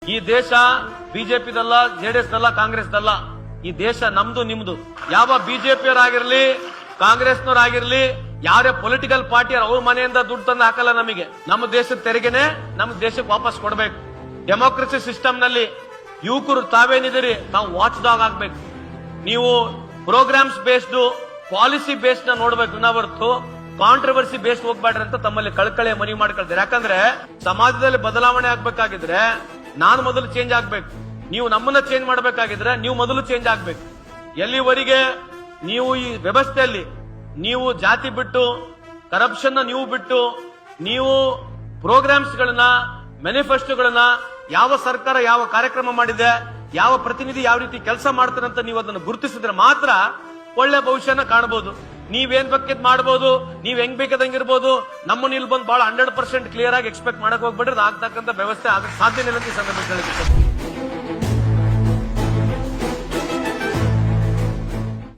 ಈ ದೇಶ ಬಿಜೆಪಿದಲ್ಲ, ಜೆಡಿಎಸ್ ದಲ್ಲ, ಕಾಂಗ್ರೆಸ್ ದಲ್ಲ. ಈ ದೇಶ ನಮ್ದು ನಿಮ್ದು. ಯಾವ ಬಿಜೆಪಿಯವರಾಗಿರ್ಲಿ, ಕಾಂಗ್ರೆಸ್ನವರಾಗಿರ್ಲಿ, ಯಾರೇ ಪೊಲಿಟಿಕಲ್ ಪಾರ್ಟಿ ಅವ್ರ ಮನೆಯಿಂದ ದುಡ್ಡು ತಂದು ಹಾಕಲ್ಲ. ನಮಗೆ ನಮ್ಮ ದೇಶದ ತೆರಿಗೆನೆ ನಮ್ಮ ದೇಶಕ್ಕೆ ವಾಪಸ್ ಕೊಡಬೇಕು. ಡೆಮೋಕ್ರಸಿ ಸಿಸ್ಟಮ್ ನಲ್ಲಿ ಯುವಕರು ತಾವೇನಿದ್ದೀರಿ, ತಾವು ವಾಚ್ ಡಾಗ್ ಆಗ್ಬೇಕು. ನೀವು ಪ್ರೋಗ್ರಾಮ್ಸ್ ಬೇಸ್ಡ್, ಪಾಲಿಸಿ ಬೇಸ್ಡ್ ನ ನೋಡ್ಬೇಕು, ಹೊರತು ಕಾಂಟ್ರವರ್ಸಿ ಬೇಸ್ಡ್ ಹೋಗ್ಬೇಡ್ರಿ ಅಂತ ತಮ್ಮಲ್ಲಿ ಕಳಕಳಿಯ ಮನವಿ ಮಾಡ್ಕೊಳ್ತಾರೆ. ಯಾಕಂದ್ರೆ ಸಮಾಜದಲ್ಲಿ ಬದಲಾವಣೆ ಆಗ್ಬೇಕಾಗಿದ್ರೆ ನಾನು ಮೊದಲು ಚೇಂಜ್ ಆಗ್ಬೇಕು. ನೀವು ನಮ್ಮನ್ನ ಚೇಂಜ್ ಮಾಡಬೇಕಾಗಿದ್ರೆ ನೀವು ಮೊದಲು ಚೇಂಜ್ ಆಗ್ಬೇಕು. ಎಲ್ಲಿವರೆಗೆ ನೀವು ಈ ವ್ಯವಸ್ಥೆಯಲ್ಲಿ ನೀವು ಜಾತಿ ಬಿಟ್ಟು, ಕರಪ್ಷನ್ ನೀವು ಬಿಟ್ಟು, ನೀವು ಪ್ರೋಗ್ರಾಮ್ಸ್ ಗಳನ್ನ, ಮ್ಯಾನಿಫೆಸ್ಟೋಗಳನ್ನ, ಯಾವ ಸರ್ಕಾರ ಯಾವ ಕಾರ್ಯಕ್ರಮ ಮಾಡಿದೆ, ಯಾವ ಪ್ರತಿನಿಧಿ ಯಾವ ರೀತಿ ಕೆಲಸ ಮಾಡ್ತಾರೆ ಅಂತ ನೀವು ಅದನ್ನು ಗುರುತಿಸಿದ್ರೆ ಮಾತ್ರ ಒಳ್ಳೆ ಭವಿಷ್ಯನ ಕಾಣಬಹುದು. ನೀವೇನ್ ಬೇಕಿದ್ ಮಾಡಬಹುದು, ನೀವ್ ಹೆಂಗ್ ಬೇಕಾದಂಗಿರ್ಬೋದು. ನಮ್ಮನ್ನ ಇಲ್ಲಿ ಬಂದು ಬಹಳ 100% ಕ್ಲಿಯರ್ ಆಗಿ ಎಕ್ಸ್ಪೆಕ್ಟ್ ಮಾಡಕ್ ಹೋಗ್ಬಿಟ್ರೆ ಆಗ್ತಕ್ಕಂಥ ವ್ಯವಸ್ಥೆ ಆಗಕ್ಕೆ ಸಾಧ್ಯನೇ ಇಲ್ಲ ಅಂತ ಈ ಸಂದರ್ಭದಲ್ಲಿ